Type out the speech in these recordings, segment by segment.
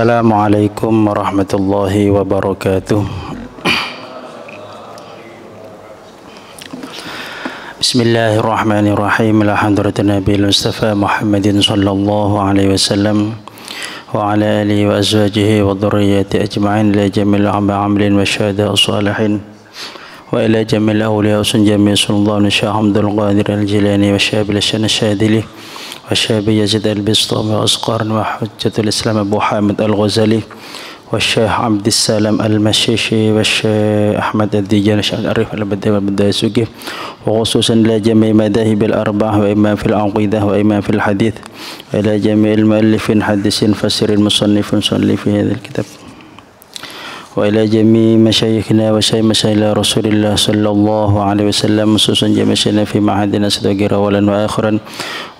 Assalamualaikum warahmatullahi wabarakatuh. Bismillahirrahmanirrahim. Alhamdulillah Nabil Mustafa Muhammadin sallallahu alaihi wasallam wa ala alihi wa azwajihi wa dhurriyyati ajma'in ila jamil amrin wa syahada as-salihin wa ila jamil awliya usun jami' sallallahu alaihi Abdul Qadir al-Jilani wa syabil Syadili wa syabi Yazid al-Bistami wa Asqar wa hujjatul Islam Abu Hamid al-Ghazali wa Syekh Abdissalam al-Mashishi wa Syekh Ahmad al-Dijan al-Arif al-Badai wa Badai Sugih wa khususan ila jami' madahib al-arba'ah wa imam fil aqidah wa imam fil hadith wa ila jami' al-muallifin hadisin fasirin musannifun sallifi hadhal kitab wa ila jami' masyayikhina wa masyayikhina Rasulillah sallallahu alaihi wasallam khususan jami' masyayikhina fi ma'hadina sadagira awalan wa akhiran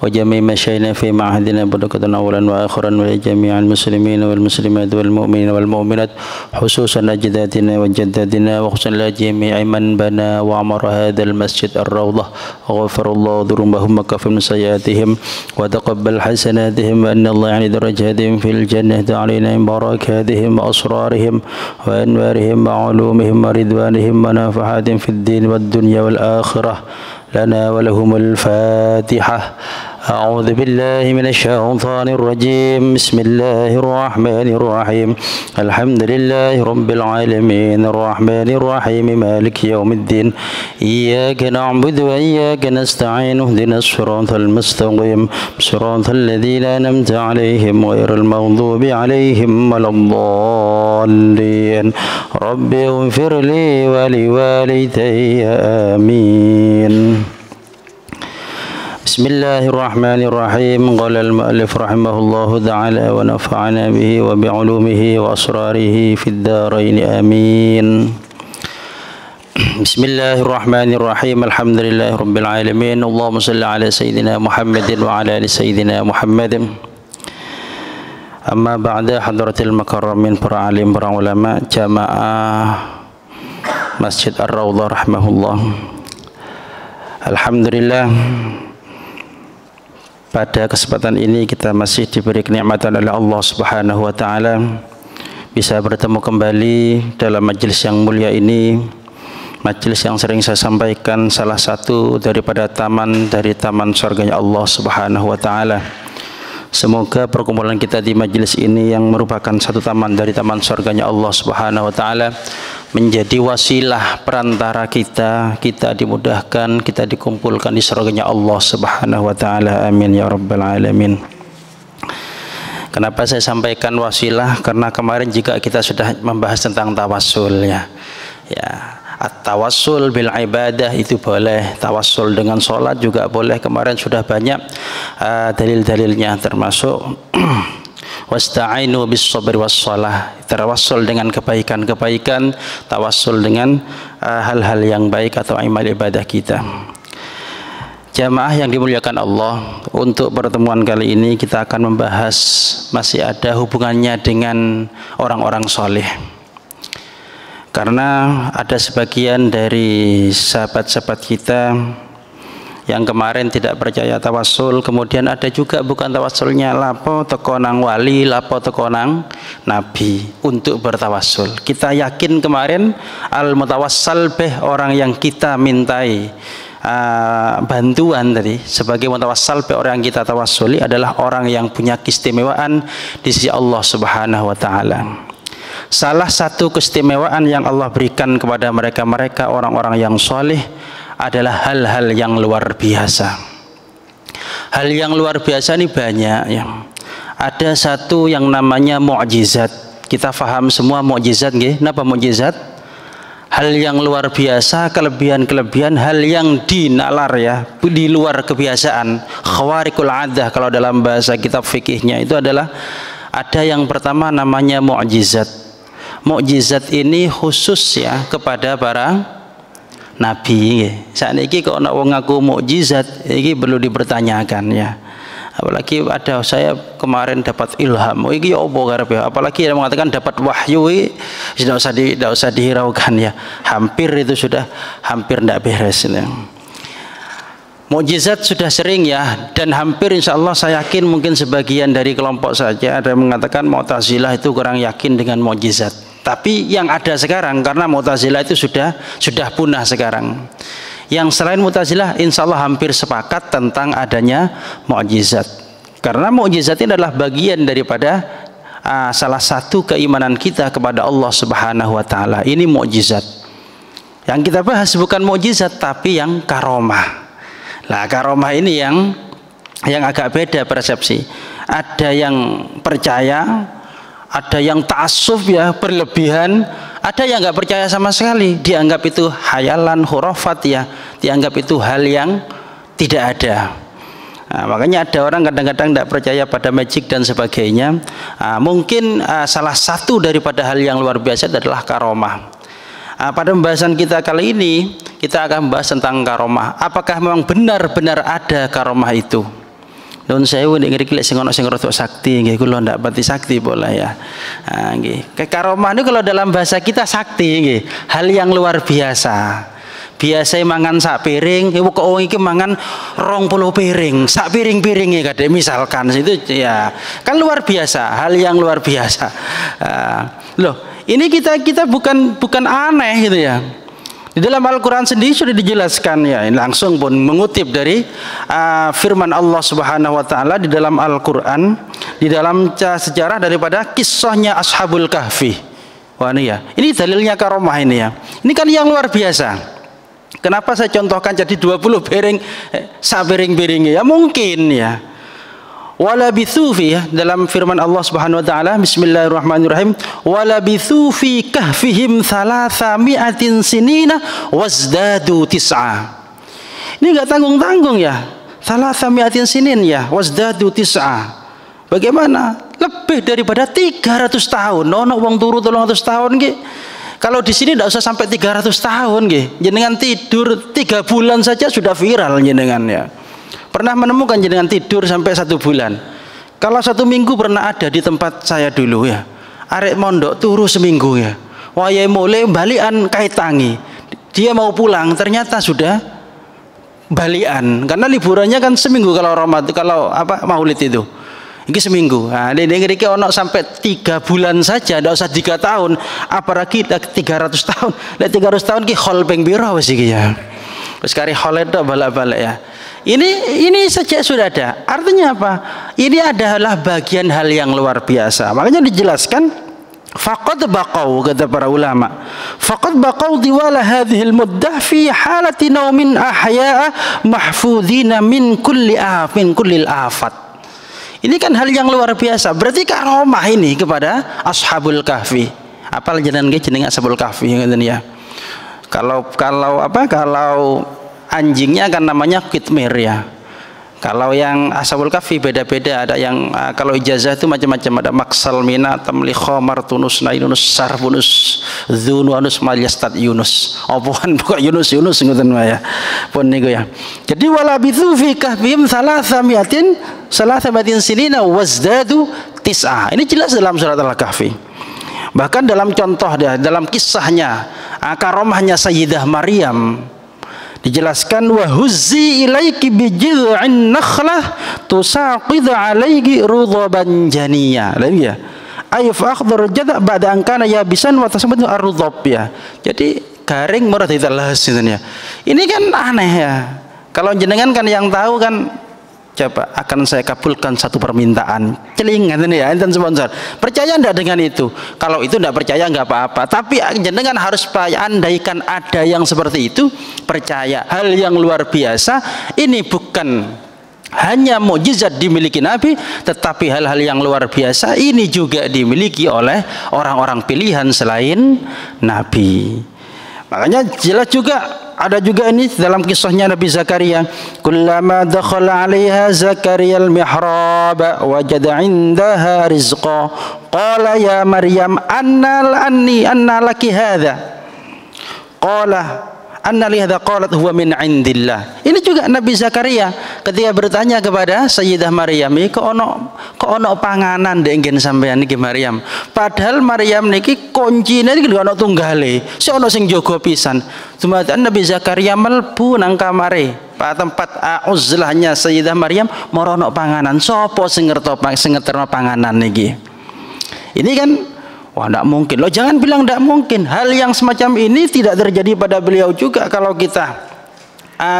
wa jami' masyayikhina fi ma'hadina badakatan awalan wa akhiran wa jami'al muslimin wal muslimat wal mu'minin wal mu'minat khususan ajdatina wa jaddadina wa khususan la jami' man bana wa amara hadzal masjid ar-rawdah wa ghafarallahu dzunubahum wa kafara min sayyi'atihim wa taqabbal hasanatihim wa anna Allah 'ala darajatihim fil jannati 'alaina barakatihim wa asrarihim wa anwarihim wa 'ulumihim wa ridwanihim wa nafahatihim fid din wad dunya wal akhirah lana wa lahumul fatihah. أعوذ بالله من الشيطان الرجيم بسم الله الرحمن الرحيم الحمد لله رب العالمين الرحمن الرحيم مالك يوم الدين إياك نعبد وإياك نستعين اهدنا الصراط المستقيم صراط الذين أنعمت عليهم غير المغضوب عليهم ولا الضالين رب اغفر لي ولوالدي آمين. Bismillahirrahmanirrahim. Qala al-mu'allif rahimahullahu ta'ala wa nafa'ana bihi wa bi'ulumihi wa asrarihi fid dharain amin. Bismillahirrahmanirrahim. Alhamdulillahi rabbil alamin. Allahumma salli ala sayyidina Muhammadin wa ala ali sayyidina Muhammadin. Amma ba'da, hadratil mukarramin, para alim, para ulama, jamaah Masjid Ar-Rawdah rahimahullah. Alhamdulillah, pada kesempatan ini kita masih diberi kenikmatan oleh Allah Subhanahu wa taala bisa bertemu kembali dalam majelis yang mulia ini, majelis yang sering saya sampaikan salah satu daripada taman dari taman surganya Allah Subhanahu wa taala. Semoga perkumpulan kita di majelis ini yang merupakan satu taman dari taman surganya Allah Subhanahu wa taala menjadi wasilah perantara kita dimudahkan, kita dikumpulkan di surganya Allah Subhanahu wa taala. Amin ya rabbal alamin. Kenapa saya sampaikan wasilah? Karena kemarin juga kita sudah membahas tentang tawassul ya. At-tawassul bil ibadah itu boleh, tawassul dengan sholat juga boleh. Kemarin sudah banyak dalil-dalilnya, termasuk wasta'inu bis sabri was shalah, tawassul dengan kebaikan-kebaikan, tawassul dengan hal-hal yang baik atau amal ibadah kita. Jamaah yang dimuliakan Allah, untuk pertemuan kali ini kita akan membahas masih ada hubungannya dengan orang-orang soleh. Karena ada sebagian dari sahabat-sahabat kita yang kemarin tidak percaya tawassul, kemudian ada juga bukan tawassulnya lapo tekonang wali, lapo tekonang nabi untuk bertawassul. Kita yakin kemarin al-mutawassal bih, orang yang kita mintai bantuan tadi sebagai mutawassal bih, orang yang kita tawassuli adalah orang yang punya keistimewaan di sisi Allah Subhanahu wa taala. Salah satu keistimewaan yang Allah berikan kepada mereka orang-orang yang soleh adalah hal-hal yang luar biasa. Hal yang luar biasa ini banyak ya. Ada satu yang namanya mukjizat. Kita faham semua mukjizat nggih? Napa mukjizat? Hal yang luar biasa, kelebihan-kelebihan, hal yang dinalar ya, di luar kebiasaan. Khawarikul adah kalau dalam bahasa kitab fikihnya itu adalah ada yang pertama namanya mukjizat. Mukjizat ini khusus ya kepada para nabi. Saat ini kalau nak ngaku mukjizat ini perlu dipertanyakan ya. Apalagi ada saya kemarin dapat ilham, ini apa karepe? Apalagi yang mengatakan dapat wahyu, tidak usah dihiraukan ya. Hampir itu sudah hampir tidak beres ya. Mukjizat sudah sering ya, dan hampir insya Allah saya yakin mungkin sebagian dari kelompok saja ada yang mengatakan Mu'tazilah itu kurang yakin dengan mukjizat. Tapi yang ada sekarang, karena Mu'tazilah itu sudah punah sekarang. Yang selain Mu'tazilah insya Allah hampir sepakat tentang adanya mukjizat. Karena mukjizat ini adalah bagian daripada salah satu keimanan kita kepada Allah Subhanahu wa taala. Ini mukjizat. Yang kita bahas bukan mukjizat tapi yang karomah. Nah, karomah ini yang agak beda persepsi. Ada yang percaya, ada yang ta'assuf ya, berlebihan, ada yang nggak percaya sama sekali, dianggap itu hayalan, khurafat ya, dianggap itu hal yang tidak ada. Nah, makanya ada orang kadang-kadang tidak percaya pada magic dan sebagainya. Mungkin salah satu daripada hal yang luar biasa adalah karomah. Pada pembahasan kita kali ini kita akan membahas tentang karomah. Apakah memang benar-benar ada karomah itu? Nun sewu nek ngriki lek sing ana sing rodok sakti nggih, kula ndak pati sakti pola ya. Nggih. Karomah itu kalau dalam bahasa kita sakti nggih, hal yang luar biasa. Biasa mangan sak piring, kok wong iki mangan 20 piring, sak piring-piringe kadek misalkan itu ya. Kan luar biasa, hal yang luar biasa. Loh, ini kita bukan aneh gitu ya. Di dalam Al-Quran sendiri sudah dijelaskan ya. Langsung pun mengutip dari firman Allah Subhanahu Wa Taala di dalam Al-Quran, di dalam sejarah daripada kisahnya Ashabul Kahfi. Wah ini ya. Ini dalilnya karomah ini ya. Ini kan yang luar biasa. Kenapa saya contohkan jadi 20 piring sak piring-piringnya? Ya mungkin ya. Walabithu fi ya, dalam firman Allah Subhanahu wa taala, bismillahirrahmanirrahim, walabithu fi kahfihim 300 sinina wazdadu tis'a. Ini enggak tanggung-tanggung ya. 300 sinin ya, wazdadu tis'a. Bagaimana? Lebih daripada 300 tahun. Ono wong turu 300 tahun nggih. Kalau di sini tidak usah sampai 300 tahun nggih. Jenengan tidur 3 bulan saja sudah viral jenengan ya. Pernah menemukan jenengan tidur sampai 1 bulan? Kalau 1 minggu pernah ada di tempat saya dulu ya. Arek mondok turu seminggu ya. Wayahe mulai balikan kaitangi. Dia mau pulang ternyata sudah balikan. Karena liburannya kan seminggu kalau Ramadan, kalau Maulid itu. Ini seminggu. Nah, ini ono sampai 3 bulan saja, tidak usah 3 tahun. Apalagi 300 tahun. Lek 300 tahun ki khol ping pira wis iki ya. Wis kari khol itu balik-balik ya. Ini saja sudah ada. Artinya apa? Ini adalah bagian hal yang luar biasa. Makanya dijelaskan faqad baqau, kata para ulama. Faqad baqau diwala hadhil muddah fi halati naumin ahya'a mahfudhina min kulli kullil afat. Ini kan hal yang luar biasa. Berarti karomah ini kepada Ashabul Kahfi. Apal jenengan Ashabul Kahfi ngeten ya. Kalau anjingnya kan namanya kitmir ya. Kalau yang Ashabul Kahfi beda-beda. Ada yang kalau ijazah itu macam-macam. Ada maksal mina, tamli khomar, tunus, nainunus, sarfunus, dzunwanus, malyastad yunus. Bukan Yunus ngoten ya. Pun niku ya. Jadi walabithu fi kahfihim 300 sinina wazdadu tis'a. Ini jelas dalam surat Al-Kahfi. Bahkan dalam contoh dia, dalam kisahnya karomahnya Sayyidah Maryam dijelaskan wa huzzi ilaiki bijid'in nakhlah tusaqid alayki rudhaban janiyya. Lagi ya. Ay fa akhdar jada' ba'da an kana yabisan wa tasabbu ar-rudhab ya. Jadi garing murad ditelas gitu ya. Ini kan aneh ya. Kalau jenengan kan yang tahu kan, coba akan saya kabulkan satu permintaan. Celingan ini ya, enten sponsor. Percaya enggak dengan itu? Kalau itu enggak percaya enggak apa-apa. Tapi jenengan harus andaikan ada yang seperti itu, percaya. Hal yang luar biasa ini bukan hanya mukjizat dimiliki Nabi, tetapi hal-hal yang luar biasa ini juga dimiliki oleh orang-orang pilihan selain Nabi. Makanya jelas juga ada juga ini dalam kisahnya Nabi Zakaria. Kullama dakhala 'alaiha Zakaria al-mihrab wajada 'indaha rizqa. Qala ya Maryam anna laki hadha. Qala anna li hadha, qalat huwa min 'indillah. Ini juga Nabi Zakaria ketika bertanya kepada Sayyidah Maryam, kok ono panganan ndek nggen sampean niki Maryam. Padahal Maryam niki kuncine niki ono tunggale. Si ono sing jaga pisan. Dumadakan Nabi Zakaria mlebu nang kamare tempat uzlahnya Sayyidah Maryam morono panganan. Sopo sing ngerterno panganan niki? Ini kan wah tidak mungkin. Loh jangan bilang tidak mungkin. Hal yang semacam ini tidak terjadi pada beliau juga. Kalau kita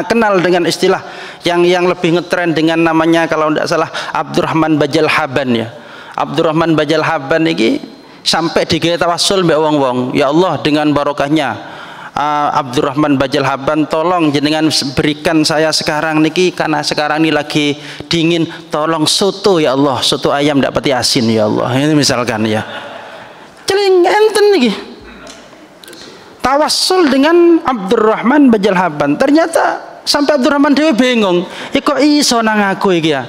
kenal dengan istilah yang lebih ngetren dengan namanya kalau tidak salah Abdurrahman Bajal Haban ya. Abdurrahman Bajal Haban ini sampai digawe tawassul mbek wong-wong. Ya Allah dengan barokahnya Abdurrahman Bajal Haban tolong jenengan berikan saya sekarang niki karena sekarang ini lagi dingin tolong soto ya Allah, soto ayam ndak pati asin ya Allah. Ini misalkan ya. Celing enten niki. Tawassul dengan Abdurrahman Bajal Haban. Ternyata sampai Abdurrahman dewe bingung. Ya kok iso nang aku iki ya?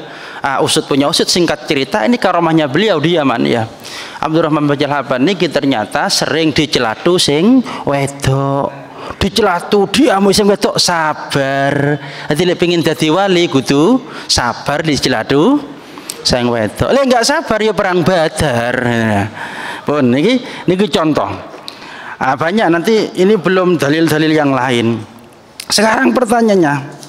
Usut punya usut, singkat cerita ini karomahnya beliau dia man ya. Abdurrahman Bajal Haban niki ternyata sering dicelatu sing wedok. Dicelatu dia sing wedok sabar. Dadi lek pengin dadi wali kudu sabar dicelatu sing wedok. Lek enggak sabar ya perang Badar. Pun niki contoh. Banyak nanti ini belum dalil-dalil yang lain. Sekarang pertanyaannya,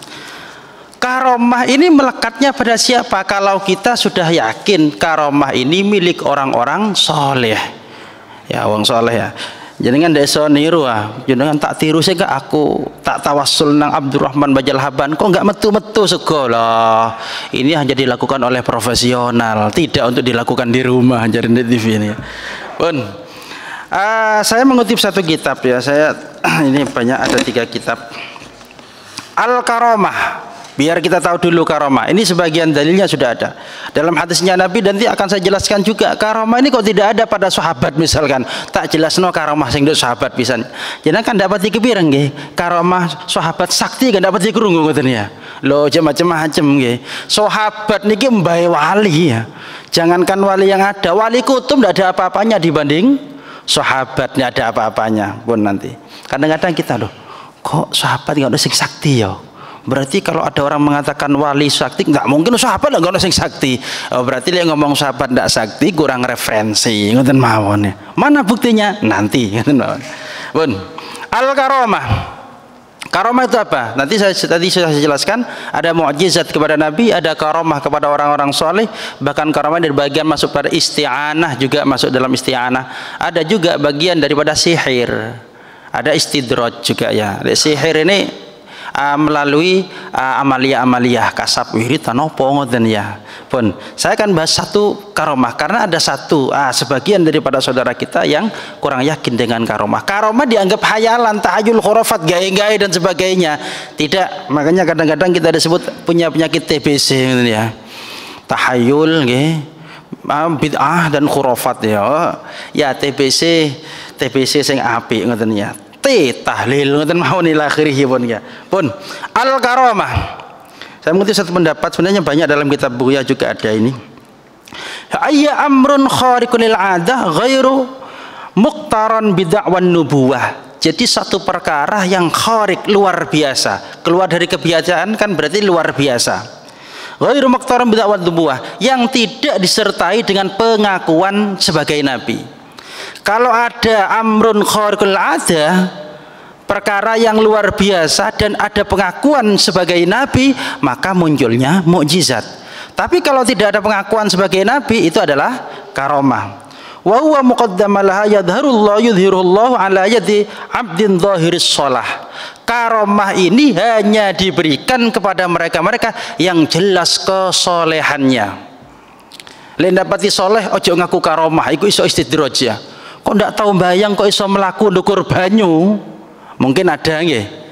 karomah ini melekatnya pada siapa? Kalau kita sudah yakin karomah ini milik orang-orang soleh, ya wong soleh ya. Jenengan desa niru jenengan tak tiru sih aku tak tawassul nang Abdurrahman Bajal Haban kok enggak metu-metu sekolah. Ini hanya dilakukan oleh profesional, tidak untuk dilakukan di rumah jadi di TV ini. Pun saya mengutip satu kitab ya, ini banyak ada 3 kitab. Al-Karomah, biar kita tahu dulu karomah. Ini sebagian dalilnya sudah ada dalam hadisnya Nabi dan nanti akan saya jelaskan juga. Karomah ini kok tidak ada pada sahabat misalkan. Tak jelas no karomah sing nduk sahabat pisan. Jenengan kan dapat dikepireng nggih. Karomah sahabat sakti kan dapat dikrungu ngoten ya. Loh macam-macam nggih. Sahabat niki mbae wali ya. Jangankan wali yang ada, wali kutub tidak ada apa-apanya dibanding sahabatnya ada apa-apanya pun nanti. Kadang-kadang kita loh, kok sahabat nggak ada sing sakti ya? Berarti kalau ada orang mengatakan wali sakti, nggak mungkin sahabat nggak ada sing sakti. Berarti dia ngomong sahabat nggak sakti kurang referensi. Ngoten mawon ya. Mana buktinya? Nanti. Ngoten mawon. Pun al-karomah. Karomah itu apa? Nanti tadi sudah saya jelaskan. Ada mukjizat kepada Nabi, ada karomah kepada orang-orang soleh. Bahkan karomah dari bagian masuk pada isti'anah juga masuk dalam isti'anah. Ada juga bagian daripada sihir. Ada istidraj juga ya. Sihir ini melalui amalia-amalia kasab wirid tanopo ngoten ya. Pun saya akan bahas satu karomah karena ada satu sebagian daripada saudara kita yang kurang yakin dengan karomah. Karomah dianggap hayalan, tahayul, khurafat, gae-gae dan sebagainya. Tidak, makanya kadang-kadang kita disebut punya penyakit TBC gitu ya. Tahayul nggih, bid'ah dan khurafat ya. Ya TBC sing apik ngoten ya. Tahlil ngoten mawon ila akhirih pun ya. Pun al-karomah. Saya mengutip satu pendapat, sebenarnya banyak dalam kitab Buya juga ada ini. Ayya amrun khariqun lil 'adah ghairu muqtaran bid'awan nubuwah. Jadi satu perkara yang khariq luar biasa, keluar dari kebiasaan kan berarti luar biasa. Ghairu muqtaran bid'awan nubuwah, yang tidak disertai dengan pengakuan sebagai nabi. Kalau ada amrun khariqul 'adah, perkara yang luar biasa dan ada pengakuan sebagai nabi, maka munculnya mukjizat. Tapi kalau tidak ada pengakuan sebagai nabi, itu adalah karomah. Wa huwa muqaddamalaha yudhirullahu ala yadi abdin dhahiris shalah. Karomah ini hanya diberikan kepada mereka-mereka yang jelas kesolehannya. Lek dapati soleh ojo ngaku karomah, iku iso istidraj ya. Kok ndak tahu bayang kok iso melaku ndukur banyu? Mungkin ada nggih.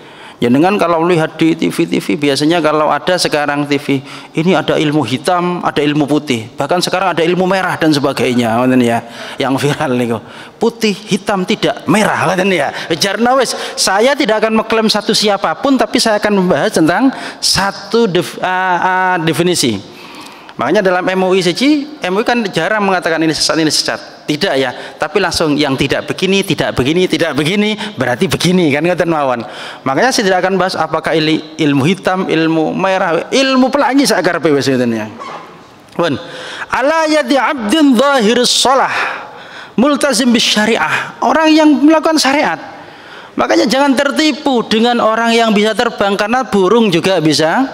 Jenengan kalau lihat di TV biasanya kalau ada sekarang TV ini ada ilmu hitam, ada ilmu putih, bahkan sekarang ada ilmu merah dan sebagainya, ngoten ya. Yang viral niku. Putih, hitam, tidak, merah, ngoten ya. Jarna wis, saya tidak akan mengklaim satu siapapun, tapi saya akan membahas tentang satu definisi. Makanya dalam MUI kan jarang mengatakan ini sesat. Tidak ya, tapi langsung yang tidak begini, berarti begini kan ngoten mawon. Makanya saya tidak akan bahas apakah ilmu hitam, ilmu merah, ilmu pelangi sakarepe wis ngoten ya. Pun ala yadi abdin dhahirus shalah multazim bis syariah, orang yang melakukan syariat. Makanya jangan tertipu dengan orang yang bisa terbang, karena burung juga bisa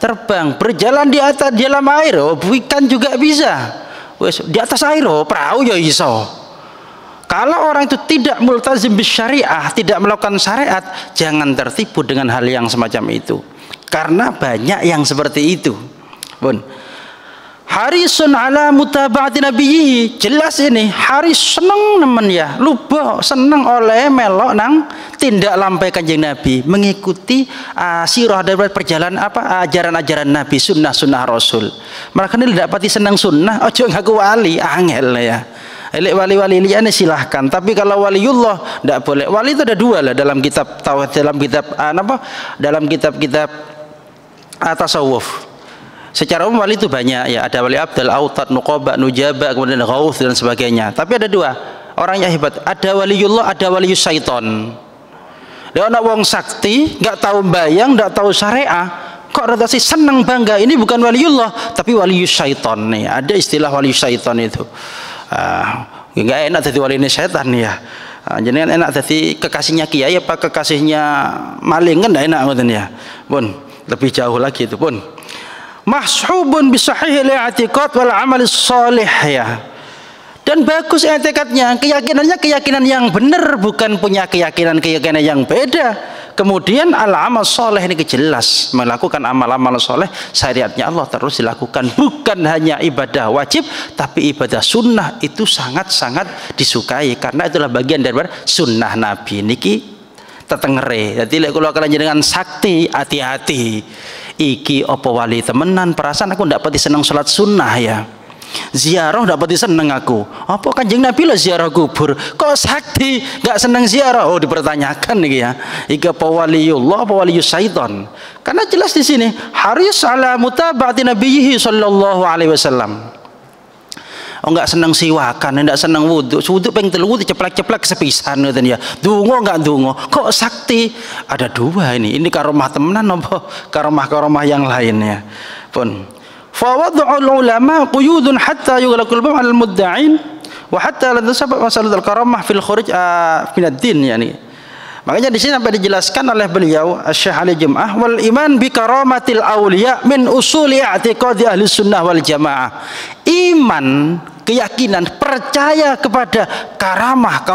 terbang. Berjalan di atas dalam air, ikan juga bisa. Di atas air, perahu ya iso. Kalau orang itu tidak multazim bisyariah, tidak melakukan syariat, jangan tertipu dengan hal yang semacam itu. Karena banyak yang seperti itu. Bun. Harisun ala mutaba'ati nabiyyi, jelas ini Haris seneng nemen ya, lupa seneng oleh melok nang tindak lampai Kanjeng Nabi, mengikuti sirah dari perjalanan ajaran-ajaran Nabi, sunnah-sunnah Rasul. Mereka ini tidak pati seneng sunnah, ojo ngaku wali, angel ya. Elek wali-wali liane silahkan, tapi kalau waliullah tidak boleh. Wali itu ada dua lah dalam kitab tauhid, dalam kitab tasawuf. Secara umum wali itu banyak ya, ada wali abdal, autad, nuqaba, nujaba, kemudian ghaus dan sebagainya. Tapi ada dua orang yang hebat, ada waliullah, ada walius syaiton. Dia anak wong sakti, nggak tahu bayang, nggak tahu syariah, kok rada sih seneng bangga ini bukan waliullah tapi walius syaiton nih. Ada istilah walius syaiton itu. Nggak enak jadi wali ini setan ya. Jadi enak jadi kekasihnya kiai apa kekasihnya maling, kan nggak enak ngoten ya. Pun lebih jauh lagi itu pun. Mahshubun bisahihil i'tiqad wal amal shalih ya. Dan bagus i'tiqadnya, keyakinannya keyakinan yang benar, bukan punya keyakinan yang beda. Kemudian al amal shalih ini jelas melakukan amal-amal shalih, syariatnya Allah terus dilakukan, bukan hanya ibadah wajib tapi ibadah sunnah itu sangat-sangat disukai karena itulah bagian dari sunnah Nabi niki tetengere. Jadi lek kula kalian dengan sakti, hati-hati. Iki opo wali temenan, perasaan aku ndak pati seneng sholat sunnah ya, ziarah ndak pati seneng aku. Apa Kanjeng Nabi lah ziarah kubur, kok sakti nggak seneng ziarah? Oh dipertanyakan nih ya. Iki opo waliullah, opo walius syaiton? Karena jelas di sini haris ala mutaba'ati nabiyhi sallallahu alaihi wasallam. Oh nggak seneng siwakan, nggak seneng wudhu pengen telu wudhu ceplak-ceplak sepisan ngoten ya. Dungo nggak dungo, kok sakti? Ada dua ini karomah temenan apa karomah yang lainnya. Pun fawad'ul ulama quyudun hatta yughlaqul bab 'alal mudda'in wa hatta la tasabba masalul karamah fil khuruj min ad-din yani. Makanya di sini sampai dijelaskan oleh beliau Syekh Ali Jum'ah, wal iman bi karamatil auliya min usuli i'tiqadi ahli sunnah wal jamaah. Iman, keyakinan, percaya kepada karamah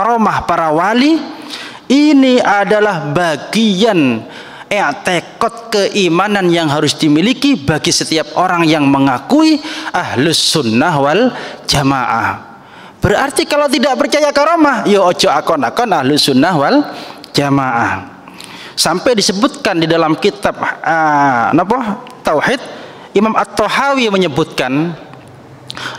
para wali ini adalah bagian i'tiqad keimanan yang harus dimiliki bagi setiap orang yang mengakui ahlus sunnah wal jamaah. Berarti kalau tidak percaya karamah, ya ojo akon-akon ahlus sunnah wal jamaah. Sampai disebutkan di dalam kitab tauhid, Imam At-Tahawi menyebutkan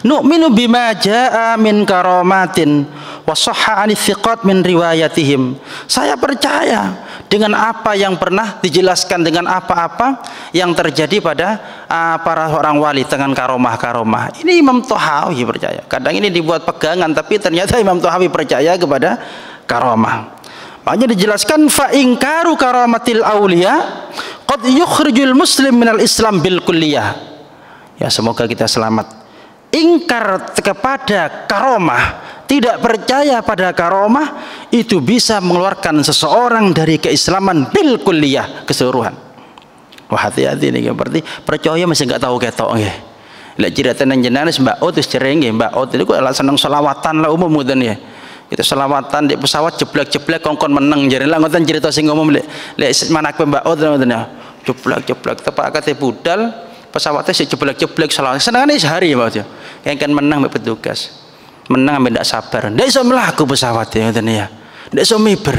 nu'minu bima jaa min karamatin wa sahha 'ani thiqat min riwayatihim. Saya percaya dengan apa yang pernah dijelaskan, dengan apa-apa yang terjadi pada para orang wali dengan karomah-karomah. Ini Imam Tahawi percaya. Kadang ini dibuat pegangan tapi ternyata Imam Tahawi percaya kepada karomah. Makanya dijelaskan fa ingkaru karamatil auliya qad yukhrijul muslim minal islam bil kulliyah. Ya semoga kita selamat. Ingkar kepada karomah, tidak percaya pada karomah itu bisa mengeluarkan seseorang dari keislaman bil kulliyah, keseluruhan. Wah hati-hati nih, berarti percaya masih nggak tahu ketok nggih. Lek cerita nang jenengan Mbak Ot wis cereng nggih, Mbak Ot itu kok seneng selawatan lah umum ngoten ya. Kita selawatan di pesawat jeblak-jeblak kongkon meneng jare lah ngoten cerita sing ngomong lek manak Mbak Ot ngoten ya. Jeblak-jeblak tepak kate budal pesawatnya si jeblak-jeblak selawat. Senengane sehari Mbak ya. Yang kan menang mbek petugas. Menang ambek ndak sabar. Ndak iso mlaku pesawatnya ngoten ya. Ndak iso miber.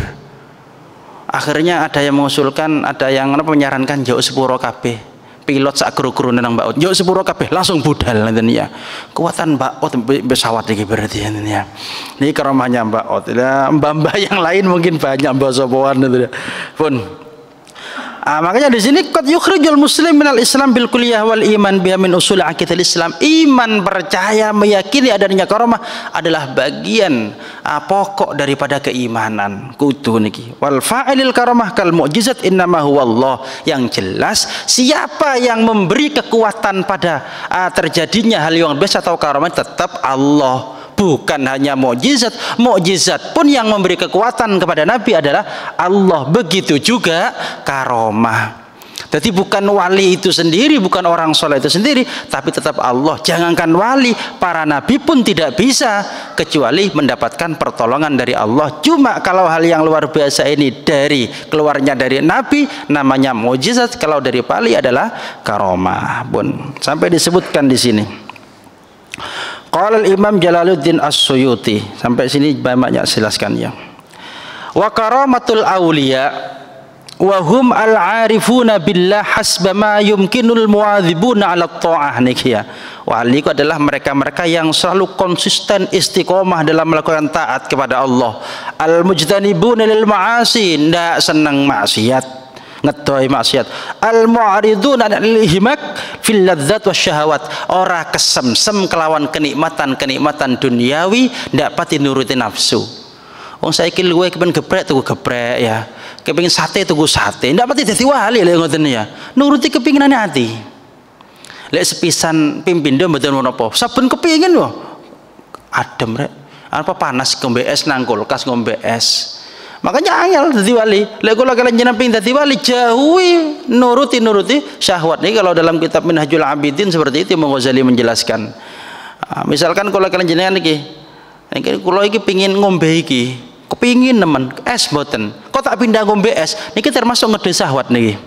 Akhirnya ada yang mengusulkan, ada yang menyarankan jauh sepuro kabeh. Pilot sak kru-kru nang Mbak Ot. Jauh sepuro kabeh langsung budal ngoten ya. Kekuatan Mbak Ot pesawat iki berarti ngoten ya. Ini karomahnya Mbak Ot. Mbak-mbak yang lain mungkin banyak mbak sopoan ngoten ya. Pun makanya di sini qad yukhrijul muslim minal islam bil kulliyah wal iman biha min usul aqidil islam. Iman, percaya, meyakini adanya karomah adalah bagian pokok daripada keimanan. Kudu niki. Wal fa'ilil karomah kal mu'jizat innama huwallah. Yang jelas siapa yang memberi kekuatan pada terjadinya hal yang biasa atau karomah tetap Allah, Bukan hanya mukjizat, mukjizat pun yang memberi kekuatan kepada Nabi adalah Allah. Begitu juga karomah. Jadi bukan wali itu sendiri, bukan orang soleh itu sendiri, tapi tetap Allah. Jangankan wali, para nabi pun tidak bisa kecuali mendapatkan pertolongan dari Allah. Cuma kalau hal yang luar biasa ini keluarnya dari nabi, namanya mukjizat. Kalau dari wali adalah karomah. Bun, sampai disebutkan di sini. Qala Imam Jalaluddin As-Suyuti, sampai sini banyak jelaskan ya. Wa karamatul auliya wa hum al-arifuna billah hasba ma yumkinul mu'adzibuna 'ala ta'ah nikia. Wali itu adalah mereka-mereka yang selalu konsisten istiqomah dalam melakukan taat kepada Allah. Al-mujtanibuna lil ma'asi, ndak senang maksiat, ngedoi maksiat. Al-mu'ariduna 'anil himak fil ladzat wasyahawat, ora kesemsem kelawan kenikmatan-kenikmatan duniawi, ndak pati nuruti nafsu. Wong saiki luwe kepen geprek tuku geprek ya. Kepingin sate tuku sate, ndak pati dadi wali lek ngoten ya. Nuruti kepinginane ati. Lek sepisan pimpindo mboten menapa, saben kepingin lho. Adem rek. Apa panas ngombe es nang kulkas ngombe es. Makanya angel dadi wali. Lek kula kalian jenengan pengin dadi wali, jauhi nuruti syahwat. Ini kalau dalam kitab Minhajul Abidin seperti itu Imam Ghazali menjelaskan. Misalkan kula kalian jenengan iki kula iki pengin ngombe iki, kepingin nemen es mboten, kok tak pindah ngombe es, niki termasuk ngedhe syahwat niki.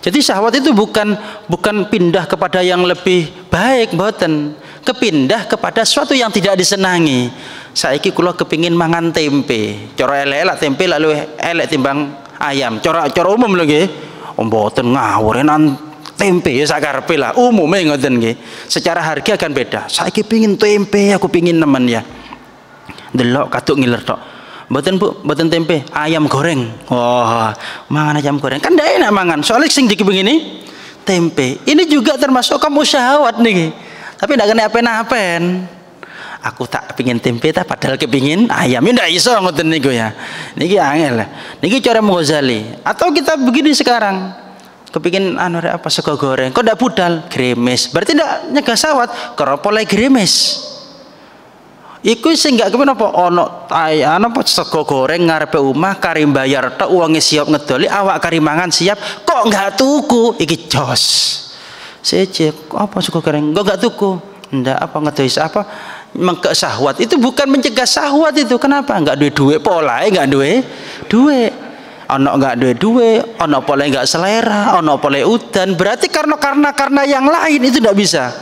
Jadi syahwat itu bukan pindah kepada yang lebih baik, mboten, kepindah kepada sesuatu yang tidak disenangi. Saiki kula kepingin mangan tempe, cara elek-elek tempe lalu elek timbang ayam, cara umum lho nggih. Mboten ngawur enan tempe ya sakarepe lah, umume ngoten nggih. Secara harga akan beda. Saiki pengin tempe, aku pengin nemen ya. Delok katuk ngiler tok. Mboten Bu, mboten tempe, ayam goreng. Wah, mangan ayam goreng. Kan ndak enak mangan. Soalnya sing dikepengin ini tempe. Ini juga termasuk kamu syahwat nih. Tapi ndak kena apen-apen. Aku tak pengin tempe ta padahal kepengin ayam. Ya ndak iso ngoten niku ya. Niki angel. Niki cara Ghazali. Atau kita begini sekarang. Kepingin apa sego goreng, kok ndak budal, gremes. Berarti ndak nyegah syahwat, keropole gremes. Iku sing gak kepen apa ono apa sego goreng ngarepe omah kari bayar tok uangnya siap ngedoli, awak kari mangan siap, kok nggak tuku? Iki jos. Secek apa sego goreng? Kok nggak tuku? Ndak apa ngedoi apa? Mengke syahwat itu bukan mencegah syahwat itu. Kenapa? Nggak duwe polae nggak duwe. Ono nggak duwe, ono polae nggak selera, ono polae udan. Berarti karena yang lain itu ndak bisa.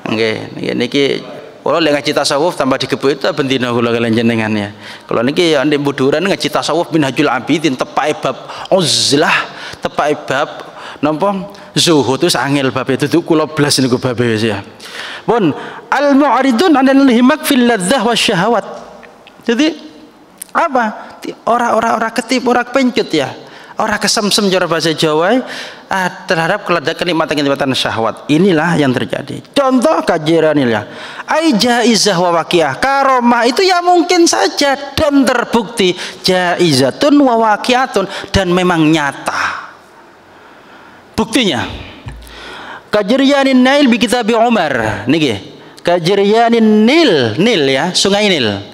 Nggih, niki kalau ngaji tasawuf tambah digebuk itu bendina kula kalian jenengan ya. Kalau niki ya ndek buduran ngaji tasawuf Minhajul Abidin tepake bab uzlah, tepake bab napa zuhud itu angel bab itu kula blas niku bab ya. Pun al-mu'ridun 'anil himak fil ladzah wasyahawat. Jadi apa? Ora ketip, ora pencut ya. Ora kesemsem cara bahasa Jawa terhadap kenikmatan syahwat. Inilah yang terjadi. Contoh kajiranillah. Ai jaizah wa waqiah. Karomah itu ya mungkin saja dan terbukti jaizatun wa waqiatun dan memang nyata. Buktinya Kajriyanin Nail bi kitab Umar niki. Kajriyanin Nil ya, Sungai Nil.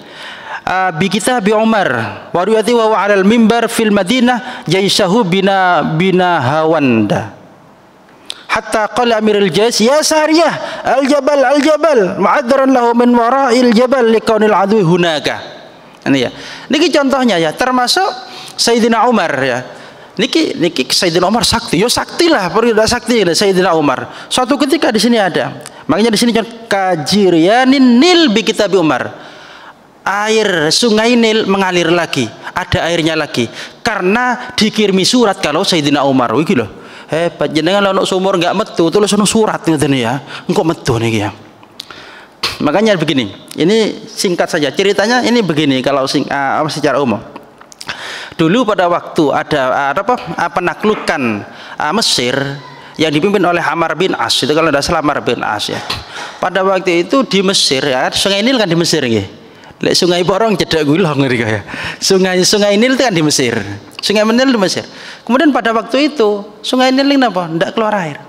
Bi kitab Umar wa riwayati wa 'alal mimbar fil Madinah jaisahu bina hawanda hatta qala amirul jais ya sariyah al jabal ma'adran lahu min wara'il jabal likaunil adwi hunaka. Ini ya, niki contohnya ya, termasuk Sayyidina Umar ya. Niki Sayyidina Umar sakti, yo sakti lah, perlu sakti Sayyidina Umar. Suatu ketika di sini ada, makanya di sini Kajriyanin Nil bi kitab Umar. Air Sungai Nil mengalir lagi, ada airnya lagi karena dikirimi surat kalau Sayyidina Umar. Iki lho, hebat jenengan ono sumur enggak metu, tulis ono surat ngoten ya. Engko metu niki ya. Makanya begini, ini singkat saja ceritanya ini begini kalau secara umum. Dulu pada waktu ada penaklukan Mesir yang dipimpin oleh Amr bin As, itu kalau tidak salah Amr bin As ya. Pada waktu itu di Mesir ya, Sungai Nil kan di Mesir nggih. Lek Sungai Borong cedak gulong ngerti ya. Sungai Nil itu kan di Mesir. Sungai Nil di Mesir. Kemudian pada waktu itu Sungai Nil ini apa? Tidak keluar air.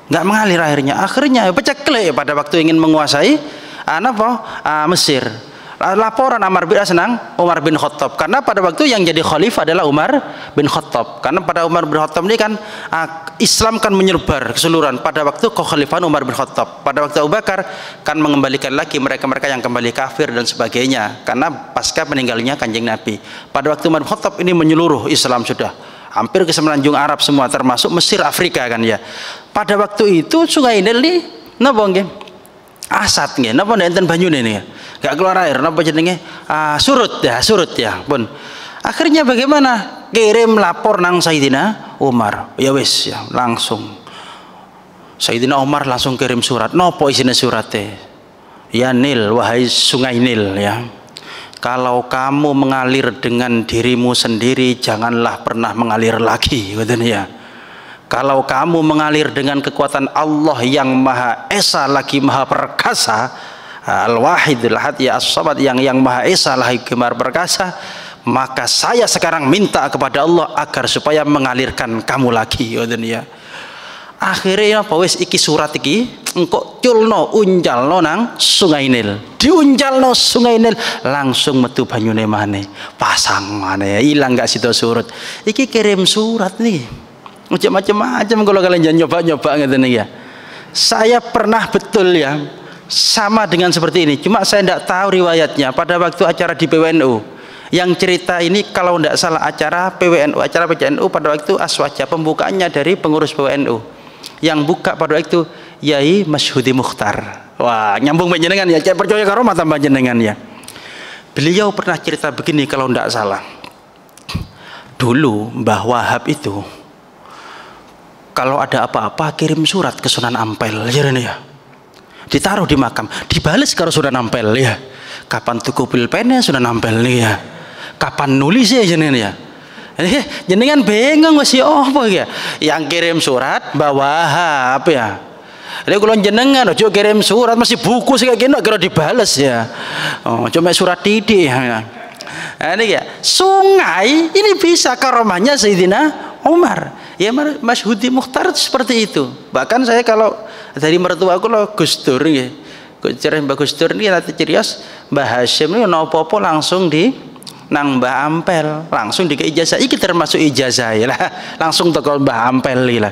Enggak mengalir airnya. Akhirnya pecah kelek pada waktu ingin menguasai Mesir. Laporan Amr bin As nang Umar bin Khattab, karena pada waktu yang jadi khalifah adalah Umar bin Khattab. Karena pada Umar bin Khattab ini kan Islam kan menyebar keseluruhan pada waktu kekhalifahan Umar bin Khattab. Pada waktu Abu Bakar kan mengembalikan lagi mereka-mereka yang kembali kafir dan sebagainya, karena pasca meninggalnya Kanjeng Nabi. Pada waktu Umar bin Khattab ini menyeluruh Islam sudah hampir ke semenanjung Arab semua, termasuk Mesir, Afrika kan ya. Pada waktu itu Sungai Nil ini napa nggih? Asat nggih, napa enten banyune nih? Gak keluar air, napa jenenge? Surut ya, pun. Akhirnya bagaimana? Kirim lapor nang Sayyidina Umar. Ya wis ya, langsung. Sayyidina Umar langsung kirim surat. Napa isine surate? Ya Nil, wahai Sungai Nil ya. Kalau kamu mengalir dengan dirimu sendiri, janganlah pernah mengalir lagi, ngoten ya. Kalau kamu mengalir dengan kekuatan Allah yang Maha Esa lagi Maha Perkasa, Al-Wahidul Ahad ya As-Samad, yang Maha Esa lagi Maha Perkasa, maka saya sekarang minta kepada Allah agar supaya mengalirkan kamu lagi, ya. Akhirnya apa wis iki surat iki engko culno unjalno nang Sungai Nil. Diunjalno Sungai Nil langsung metu banyune maneh, pasang maneh, ilang gak sida surut. Iki kirim surat nih. Macam-macam kalau kalian nyoba-nyoba gitu nih ya. Saya pernah betul ya sama dengan seperti ini, cuma saya tidak tahu riwayatnya. Pada waktu acara di PWNU yang cerita ini, kalau tidak salah acara PWNU, acara PWNU pada waktu Aswaja, pembukaannya dari pengurus PWNU yang buka pada waktu Yai Masyhudi Mukhtar. Wah, nyambung panjenengan ya, percaya karo mata panjenengan ya. Beliau pernah cerita begini kalau tidak salah. Dulu Mbah Wahab itu kalau ada apa-apa kirim surat ke Sunan Ampel ya, ditaruh di makam, dibales karo Sunan Ampel ya. Kapan tuku pulpennya Sunan Ampel nih ya, kapan nulis ya jenengan ya. Jenengan bingung masih apa ya, yang kirim surat bawah apa ya. Jadi kalau jenengan ojo kirim surat masih buku sih kayak gini kira dibales ya. Oh, cuma surat tidik ya. Nah, ini ya sungai ini bisa karomahnya Sayyidina Umar. Ya Masyhudi Mukhtar seperti itu. Bahkan saya kalau dari mertua aku lo Gus Dur ya, cerai Mbah Gus Dur ini nanti cirios Mbah Hashim ini nopo-nopo langsung di nang Mbah Ampel, langsung dikei ijazah. Iki termasuk ijazah ya lah, langsung teko Mbah Ampel lah.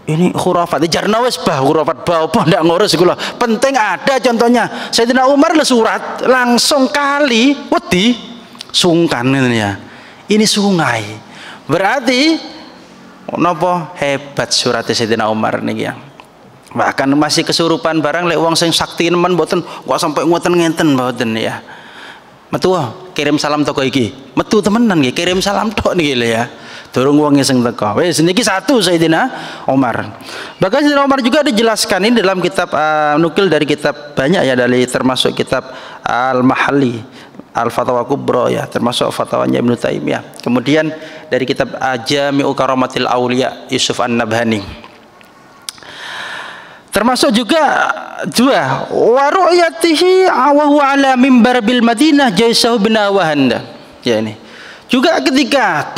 Ini khurafat, jarno wis bah khurafat bah apa ndak ngurus kula. Penting ada contohnya. Sayyidina Umar le surat langsung kali wedi sungkan ini ya. Ini sungai. Berarti napa hebat surat Sayyidina Umar niki ya. Bahkan masih kesurupan barang lek wong sing sakti nemen mboten kok sampai ngoten ngenten mboten ya. Metu kirim salam toko iki. Metu temenan nggih kirim salam tok niki lho ya. Durung wong sing teko. Wis niki satu Sayyidina Umar. Bahkan Sayyidina Umar juga dijelaskan ini dalam kitab nukil dari kitab banyak ya, dari termasuk kitab Al-Mahalli, Al-Fatawa Kubra ya, termasuk fatwanya Ibnu Taimiyah. Kemudian dari kitab Jami'u Karamatil Auliya Yusuf An-Nabhani. Termasuk juga dua wa ru'yatihi wa huwa ala mimbar bil Madinah jaisahu bin Awahanda. Ya ini. Juga ketika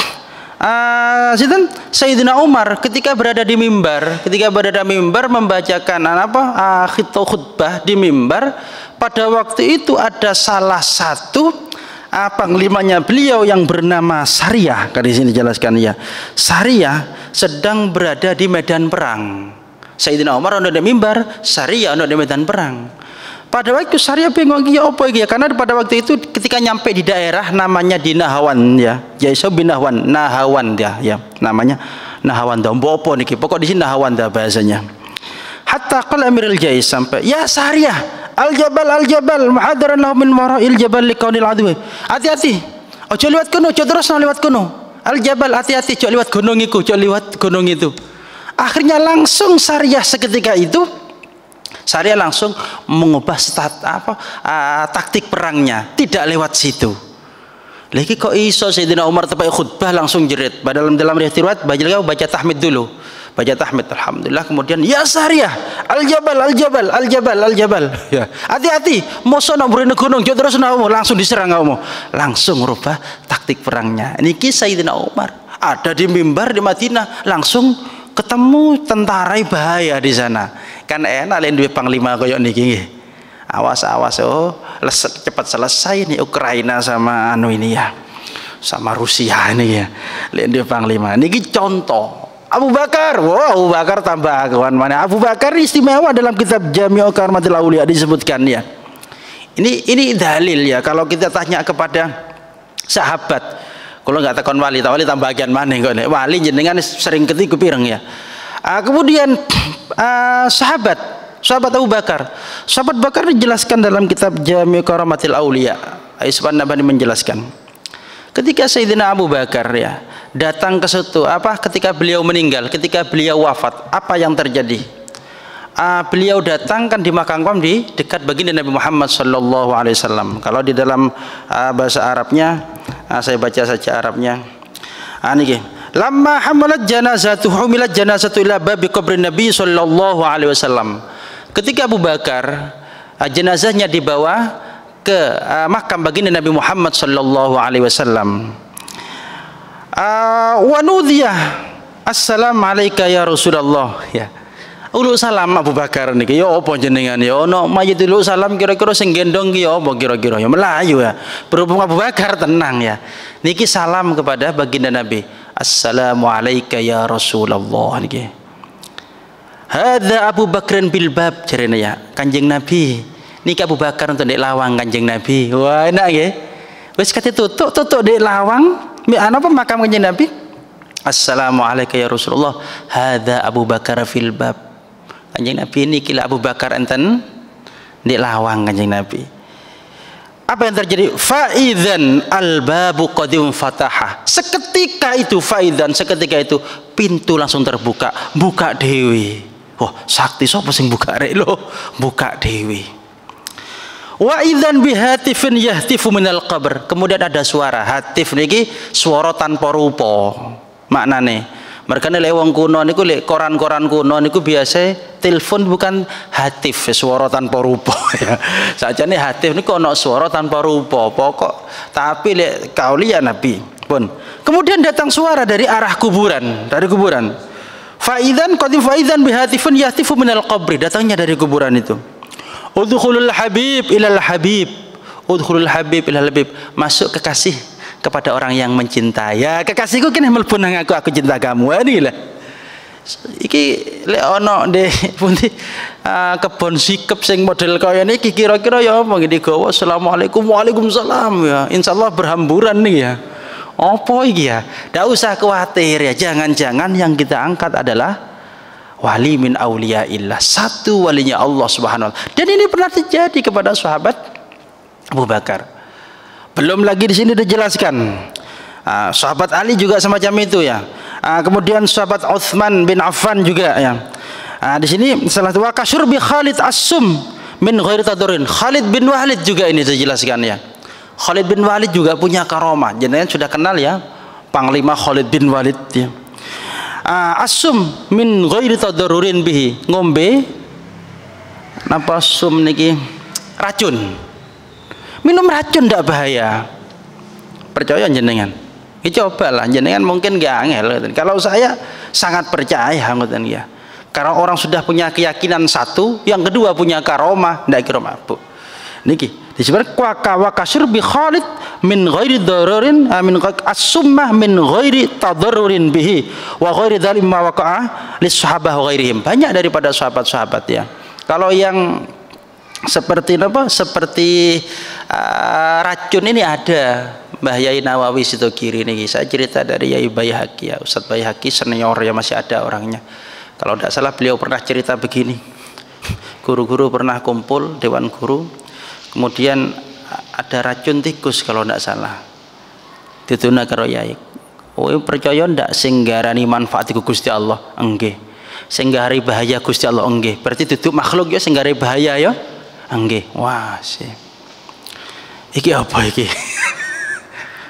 Sayyidina Umar ketika berada di mimbar, membacakan khutbah di mimbar, pada waktu itu ada salah satu panglimanya beliau yang bernama Sariyah. Di sini dijelaskan ya, Sariyah sedang berada di medan perang. Sayyidina Umar ada di mimbar, Sariyah ada di medan perang. Pada waktu Sariyah bingung ya apa ya, karena pada waktu itu ketika nyampe di daerah namanya di Nahawan ya, Jaisa bin Nahawan ya, namanya Nahawan dombo apa niki, pokok di sini Nahawan dah bahasanya. Hatta qala Amirul Jais sampai ya Sariyah al-jabal muhadaran lahu min wara'il jabal liqaunil adwi. Hati-hati. Ojo liwat kono, ojo terus liwat kono. Al-jabal hati-hati, ojo liwat gunung iku, ojo liwat gunung itu. Akhirnya langsung Sariyah seketika itu Sariyah langsung mengubah taktik perangnya, tidak lewat situ. Lagi kok iso Sayyidina Umar tepai khutbah langsung jerit. Dalam riwayat baca tahmid dulu. Baca tahmid alhamdulillah, kemudian ya Sariyah al-jabal. Ya. Hati-hati, moso nak burine gunung, jauh terus nak langsung diserang kamu. Langsung merubah taktik perangnya. Niki Sayyidina Umar ada di mimbar di Madinah, langsung ketemu tentara bahaya di sana. Kan enak lain duwe panglima koyo niki nggih. Awas-awas, oh cepat selesai nih Ukraina sama ini ya, sama Rusia ini ya. Lihat dia panglima. Niki contoh. Abu Bakar, wow, Abu Bakar tambah kawan mana. Abu Bakar istimewa dalam kitab Jami'u Karamatil Auliya disebutkan ya. Ini dalil ya. Kalau kita tanya kepada sahabat, kalau nggak takon wali tambah bagian mana kok? Wali jenengan sering ketiku pireng ya. Kemudian sahabat Abu Bakar. Sahabat Bakar dijelaskan dalam kitab Jami'u Karamatil Auliya. Aisban Nabani menjelaskan. Ketika Sayyidina Abu Bakar ya datang ke situ, ketika beliau meninggal, ketika beliau wafat, apa yang terjadi? Beliau datang kan dimakamkan di dekat baginda Nabi Muhammad sallallahu alaihi wasallam. Kalau di dalam bahasa Arabnya, saya baca saja Arabnya. Niki. Lamma hamalat humilat janazatu ila babi qabrin Nabi sallallahu alaihi wasallam. Ketika Abu Bakar jenazahnya dibawa ke makam baginda Nabi Muhammad sallallahu alaihi wasallam. Wa nudiyah assalamu alayka ya Rasulullah ya. Ulu salam Abu Bakar niki ya apa jenengan ya ono mayit ulu salam kira-kira sing gendong ki ya apa kira-kira ya Melayu ya. Berhubung Abu Bakar tenang ya. Niki salam kepada baginda Nabi. Assalamu alayka ya Rasulullah niki. Hadza Abu Bakrin bil bab jarene ya. Kanjeng Nabi niki Abu Bakar untuk dek lawang Kanjeng Nabi. Wah enak ya. Wis kate tutuk dek lawang. Apa makam Kanjeng Nabi? Assalamualaikum ya Rasulullah. Hadza Abu Bakar fil bab. Kanjeng Nabi ini kila Abu Bakar enten dek lawang Kanjeng Nabi. Apa yang terjadi? Faidzan al-babu qadim fataha. Seketika itu pintu langsung terbuka. Buka dewi. Wah, sakti sapa sing buka rek lho? Buka dewi. Wa idzan bihatifin yahtifu minal qabr. Kemudian ada suara hatif niki swara tanpa rupa. Maknane merkane lek wong kuno niku lek koran-koran kuno niku biasa telepon bukan hatif swara tanpa rupa ya. Sakjane hatif niku ana swara tanpa rupa pokok tapi lek kauliya Nabi pun. Kemudian datang suara dari arah kuburan, Faidzan bihatifin yahtifu minal qabri, datangnya dari kuburan itu. Udkhulul habib ilal habib. Udkhulul habib ilal habib. Masuk kekasih kepada orang yang mencintai. Ya kekasihku kene mlebu nang aku cinta kamu. Ini lah. Iki lek ono de pundi kebon sikep sing model kaya niki kira-kira ya apa ngene gawa assalamualaikum waalaikumsalam ya. Insyaallah berhamburan nih ya. Apa iki ya? Ndak usah khawatir ya. Jangan-jangan yang kita angkat adalah wali min auliyaillah, satu walinya Allah Subhanahu wa taala. Dan ini pernah terjadi kepada sahabat Abu Bakar. Belum lagi di sini dijelaskan. Sahabat Ali juga semacam itu ya. Kemudian sahabat Utsman bin Affan juga ya. Di sini salah satu kasyur bi Khalid As-Sum min ghairi tadurrin. Khalid bin Walid juga ini dijelaskan ya. Khalid bin Walid juga punya karomah. Jenengan sudah kenal ya Panglima Khalid bin Walid ya. Asum min ghairi tadarrurin bihi, ngombe napa sum niki racun, minum racun ndak bahaya, percaya jenengan? Cobalah jenengan mungkin gak angel. Kalau saya sangat percaya ngoten ya. Karena orang sudah punya keyakinan satu, yang kedua punya karomah, ndak kira mabuk. Niki disebut wa kasir bi Khalid min ghairi dararin min as-summah min ghairi tadarrurin bihi wa ghairi dzalim ma waqa'a lis sahabah wa ghairihim. Banyak daripada sahabat-sahabat ya. Kalau yang seperti apa? Seperti racun ini ada Mbah Yai Nawawi situ kiri nih. Saya cerita dari Yai Baihaqi ya. Ustadz Baihaqi senior ya, masih ada orangnya. Kalau tidak salah beliau pernah cerita begini. Guru-guru pernah kumpul dewan guru. Kemudian ada racun tikus kalau tidak salah. Dituna karo Yai. Oh percaya ndak sing ngarani manfaat iku Gusti Allah? Enggih. Sing nggari bahaya Gusti Allah enggih. Berarti duduk makhluk ya sing nggari bahaya ya? Enggih. Wah, sih. Iki apa iki?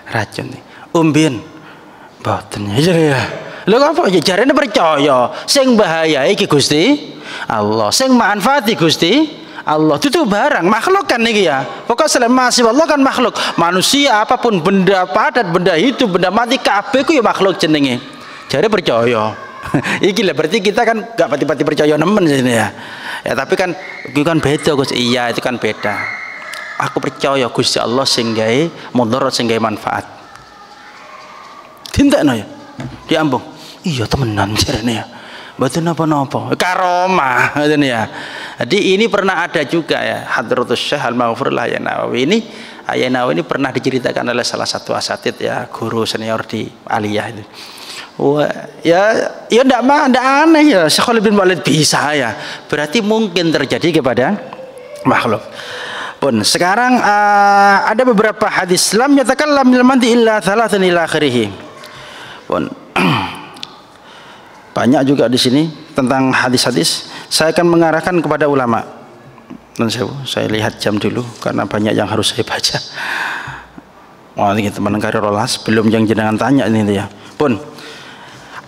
Racun nih. Umbin. Mboten ya. Lho apa ya jarene percaya sing bahaya iki Gusti Allah, sing manfaati Gusti Allah. Itu barang makhluk kan nih ya. Pokoknya selain masih Allah kan makhluk. Manusia apapun benda padat, benda hidup, benda mati kabeh ku ya makhluk jenenge. Jadi percaya. Iki lah berarti kita kan gak pati-pati percaya nemen sini ya. Ya tapi kan itu kan beda Gus. Iya itu kan beda. Aku percaya Gusti Allah sing gawe mudarat sing gawe manfaat. Tintakno ya. Diambung. Iya temenan jarene ya. Mboten napa-napa. Karomah ngoten ya. Jadi ini pernah ada juga ya Hadratus Syekh Al-Maghfurullah Ayanawawi ini. Ayanawawi ini pernah diceritakan oleh salah satu asatid ya, guru senior di Aliyah itu. Wah, ya ndak aneh ya Syekh Khalid bin Walid bisa ya. Berarti mungkin terjadi kepada makhluk. Pun sekarang ada beberapa hadis lam yatakallam bil mandi illa thalathan ila akhirih. Pun banyak juga di sini tentang hadis-hadis. Saya akan mengarahkan kepada ulama. Dan saya lihat jam dulu karena banyak yang harus saya baca. Wah, ini teman kari rolas belum yang jenengan tanya ini ya. Pun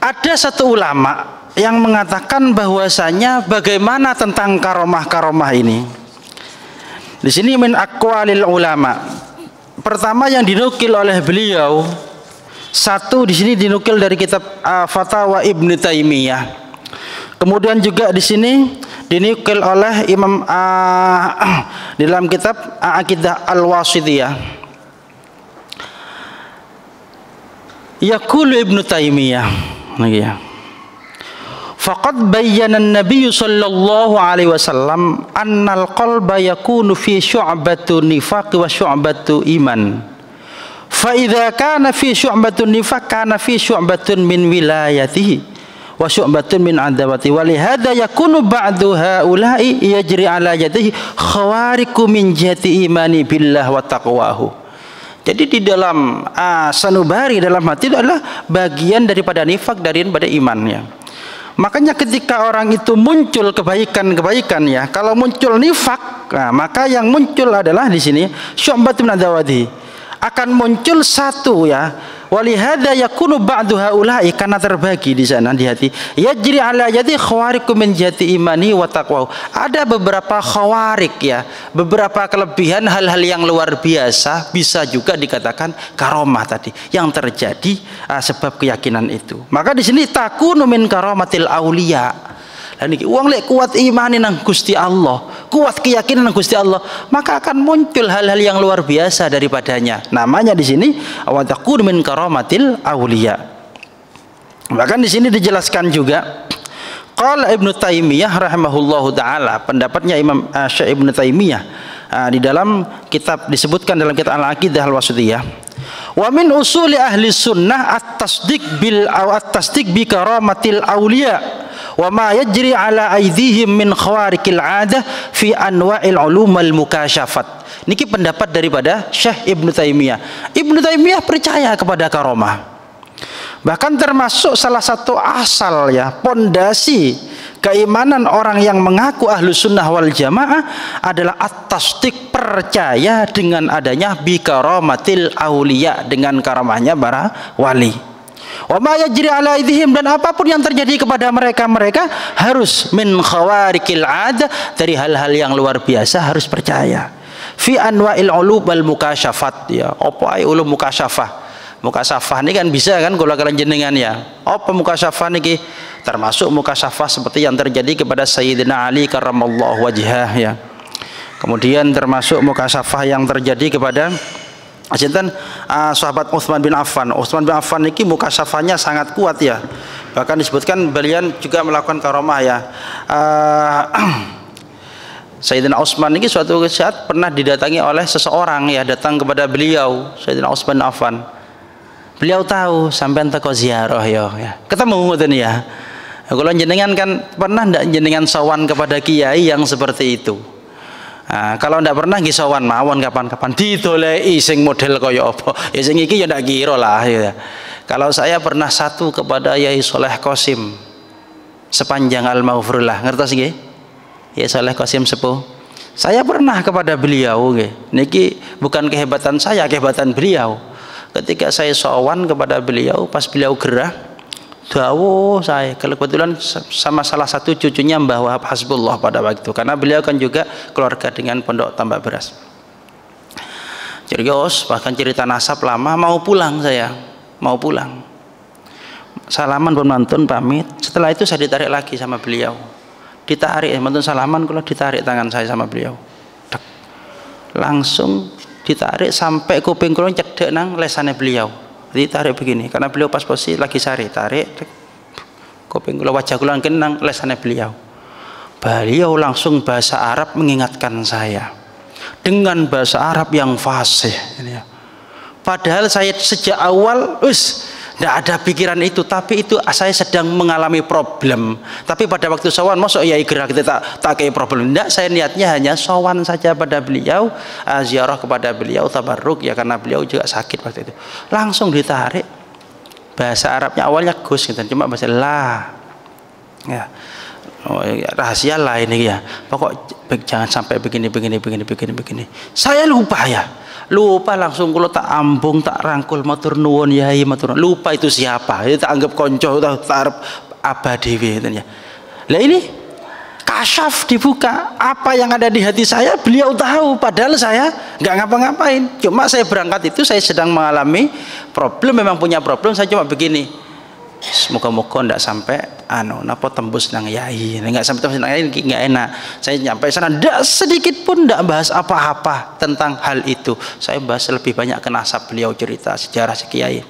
ada satu ulama yang mengatakan bahwasanya bagaimana tentang karomah-karomah ini. Di sini min aqwalil ulama. Pertama yang dinukil oleh beliau, satu di sini dinukil dari kitab Fatawa Ibnu Taimiyah. Kemudian juga di sini dinukil oleh Imam di dalam kitab Aqidah Al-Wasithiyah. Yaqulu Ibnu Taimiyah lagi ya. Faqad bayyana an-nabiy sallallahu alaihi wasallam annal qalba yakunu fi syu'batun nifaq wa syu'batun iman. Fa idza kana fi syu'batun nifaq kana fi syu'batun min wilayatihi wa syu'batun min adawati wa li hadza yakunu ba'du haula'i yajri ala yadihi khawariqu min jihati imani billah wa taqwahu. Jadi di dalam sanubari dalam hati itu adalah bagian daripada nifak daripada imannya. Makanya ketika orang itu muncul kebaikan-kebaikan ya, kalau muncul nifak, nah, maka yang muncul adalah di sini syu'batun min adawati. Akan muncul satu ya. Walihada yakunu ba'du haula'i, karena terbagi di sana di hati. Yajri ala yadi khawariqu min jati imani wa taqwa. Ada beberapa khawarik ya, beberapa kelebihan hal-hal yang luar biasa bisa juga dikatakan karomah tadi yang terjadi sebab keyakinan itu. Maka di sini takunu min karomatil auliya. Dan ini uang lek kuat imani nang Gusti Allah, kuat keyakinan nang Gusti Allah, maka akan muncul hal-hal yang luar biasa daripadanya. Namanya di sini wa takun min karamatil auliya. Bahkan di sini dijelaskan juga qala Ibnu Taimiyah rahimahullahu taala, pendapatnya Imam Syekh Ibnu Taimiyah di dalam kitab disebutkan dalam kitab Al-Aqidah Al-Wasithiyah. Wa min usuli ahli sunnah at-tasdiq bi karamatil auliya wa ma yajri ala aydihim min khawariqil 'adah fi anwa'il ulum al mukasyafat. Niki pendapat daripada Syekh Ibnu Taimiyah. Ibnu Taimiyah percaya kepada karomah. Bahkan termasuk salah satu asal ya, pondasi keimanan orang yang mengaku ahlu sunnah wal jamaah adalah at-tasdiq, percaya dengan adanya bi karamatil auliya, dengan karamahnya para wali. Wa ma yajri ala aydihim, dan apapun yang terjadi kepada mereka harus min khawariqil 'adah, dari hal-hal yang luar biasa harus percaya. Fi anwa'il ulum wal mukasyafat ya. Apa ai ulum mukasyafah? Mukasyafah ini kan bisa kan kalau kalian jenengan ya. Apa mukasyafah niki? Termasuk mukasyafah seperti yang terjadi kepada Sayyidina Ali karramallahu wajhah ya. Kemudian termasuk mukasyafah yang terjadi kepada Asinten sahabat Utsman bin Affan. Utsman bin Affan niki mukasyafahnya sangat kuat ya. Bahkan disebutkan beliau juga melakukan karomah ya. Sayyidina Utsman niki suatu saat pernah didatangi oleh seseorang ya, datang kepada beliau Sayyidina Utsman bin Affan. Beliau tahu sampean teko ziarah ya. Ketemu ngoten ya. Kalau jenengan kan pernah ndak jenengan sowan kepada kiai yang seperti itu? Kalau ndak pernah nggih sowan mawon kapan-kapan didoleki sing model kaya apa. Ya sing iki ya ndak kira lah ya. Kalau saya pernah satu kepada Yai Soleh Qasim sepanjang Al-Maghfurullah, ngertos nggih? Yai Soleh Qasim sepuh. Saya pernah kepada beliau nggih. Niki bukan kehebatan saya, kehebatan beliau. Ketika saya sowan kepada beliau, pas beliau gerah, dawuh saya kebetulan sama salah satu cucunya Mbah Wahab Hasbullah pada waktu itu, karena beliau kan juga keluarga dengan Pondok Tambak Beras. Serius, bahkan cerita nasab lama, mau pulang saya, mau pulang. Salaman pun mantun pamit. Setelah itu saya ditarik lagi sama beliau. ditarik, mantun salaman kula ditarik tangan saya sama beliau. Dek. Langsung ditarik sampai kuping kula cedek nang lesane beliau. Ditarik begini karena beliau pas posisi lagi sari, tarik dek. Kuping kula, wajah kula nang lesane beliau. Beliau langsung bahasa Arab mengingatkan saya dengan bahasa Arab yang fasih ini ya. Padahal saya sejak awal tidak ada pikiran itu, tapi itu saya sedang mengalami problem. Tapi pada waktu sowan, masuk ya gerak kita tak kayak problem. Tidak, saya niatnya hanya sowan saja pada beliau, ziarah kepada beliau, tabarruk ya, karena beliau juga sakit waktu itu. Langsung ditarik. Bahasa Arabnya awalnya Gus, gitu. Cuma bahasa lah, ya. Oh, ya, rahasia lah ini ya. Pokok jangan sampai begini. Saya lupa langsung kalau tak ambung tak rangkul matur nuwun yai matur nuwun. Lupa itu siapa, itu tak anggap konco tak arep abadi gitu ya. Lah ini kasyaf dibuka, apa yang ada di hati saya beliau tahu, padahal saya nggak ngapa-ngapain, cuma saya berangkat itu saya sedang mengalami problem, memang punya problem, saya cuma begini, semoga-moga ndak sampai napa tembus nang yai, nggak sampai tembus nang yai nggak enak. Saya nyampe sana ndak sedikit pun ndak bahas apa-apa tentang hal itu, saya bahas lebih banyak ke nasab beliau, cerita sejarah si kiai.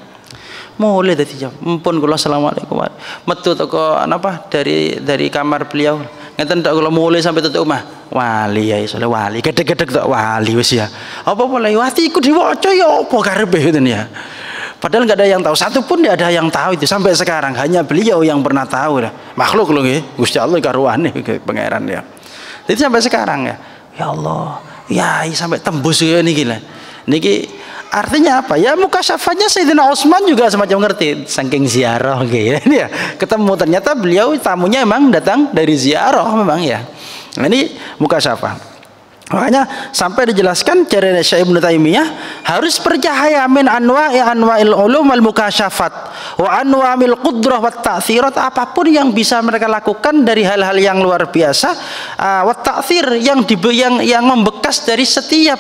Mulai dari jam mumpun kula assalamualaikum metu toko napa dari kamar beliau ngeten ndak kula mulai sampai tutup omah wali ya soleh wali gedeg-gedeg tok wali wis ya apa mulai hatiku diwaca ya apa karepe ngoten ya. Padahal nggak ada yang tahu, satu pun tidak ada yang tahu itu sampai sekarang, hanya beliau yang pernah tahu lah. Makhluk loh nggih, Gusti Allah karuane pangeran ya. Jadi sampai sekarang ya Allah, ya sampai tembus ya niki lah. Niki artinya apa? Ya mukasyafatnya Sayyidina Utsman juga semacam ngerti, saking ziarah gitu ya. Ketemu ternyata beliau tamunya emang datang dari ziarah memang ya. Nah, ini mukasyafah. Makanya sampai dijelaskan cara Syekh Ibnu Taimiyah harus percaya min anwa'il ulum wal mukasyafat wa anwa'il qudrah wat ta'tsirat, apapun yang bisa mereka lakukan dari hal-hal yang luar biasa, wat ta'tsir yang membekas dari setiap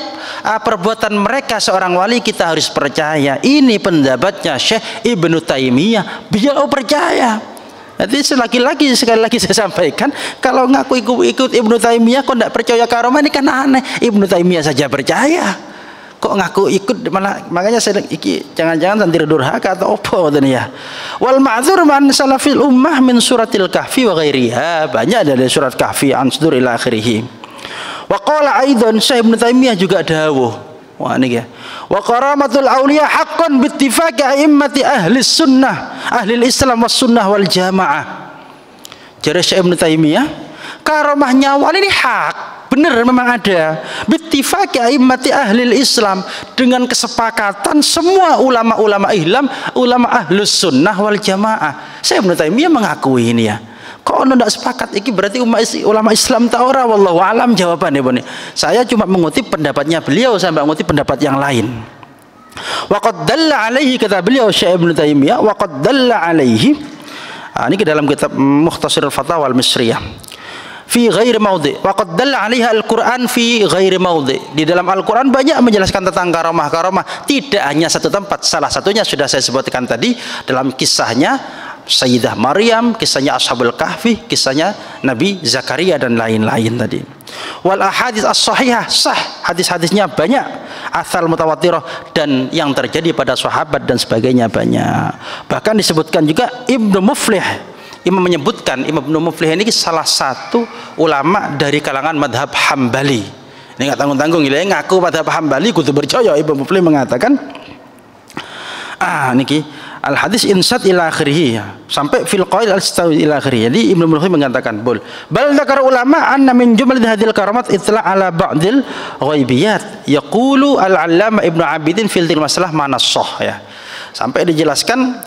perbuatan mereka seorang wali, kita harus percaya. Ini pendapatnya Syekh Ibnu Taimiyah, beliau percaya. Nanti sekali lagi saya sampaikan, kalau ngaku ikut Ibnu Taimiyah kok tidak percaya karomah, ini kan aneh. Ibnu Taimiyah saja percaya, kok ngaku ikut malah. Makanya saya jangan-jangan nanti durhaka atau apa ya. Wal ma'dzur man salafil ummah min suratil kahfi wa ghairiha, banyak dari surat kahfi ansdur ila akhirih. Wa qala aidan, Syekh Ibnu Taimiyah juga dawuh, wah ini ya, wa karamatul auliya haqqan bittifaqi a'immati ahli sunnah ahli islam was sunnah wal jamaah. Jadi Syekh Ibnu Taimiyah, karamahnya wali ini hak, benar memang ada, bittifaqi a'immati ahli islam, dengan kesepakatan semua ulama-ulama ulama ahli sunnah wal jamaah. Syekh Ibnu Taimiyah mengakui ini ya. Kok tidak sepakat? Iki berarti ulama Islam tak ora, wallahu alam jawabannya bone. Saya cuma mengutip pendapatnya beliau, saya mengutip pendapat yang lain. Wa qad dalla alaihi, kata beliau Syekh Ibnu Taimiyah, wa qad dalla alaihi. Ini ke dalam kitab Mukhtasar al-Fatawa al-Misriyah. Fi ghairi maudhi, wa qad dalla alaiha al-Qur'an fi ghairi maudhi. Di dalam Al-Qur'an banyak menjelaskan tentang karamah, tidak hanya satu tempat. Salah satunya sudah saya sebutkan tadi dalam kisahnya Sayyidah Maryam, kisahnya Ashabul Kahfi, kisahnya Nabi Zakaria dan lain-lain tadi. Wal ahadits as-sahihah, sah, hadis-hadisnya banyak, atsal mutawatirah, dan yang terjadi pada sahabat dan sebagainya banyak. Bahkan disebutkan juga Ibnu Muflih, Imam Ibnu Muflih ini salah satu ulama dari kalangan madhab Hambali. Ini nggak tanggung-tanggung, ini ngaku madhab Hambali kudu percaya. Ibnu Muflih mengatakan, niki al hadis insat ila akhirih, sampai fil qail al istawi ila akhirih. Jadi Ibnu Muflih mengatakan bal dzakar ulama anna min jumlah hadhil karamat itla' ala ba'dil ghaibiyat yaqulu al-allamah Ibnu Abidin fil masalah manassah ya. Sampai dijelaskan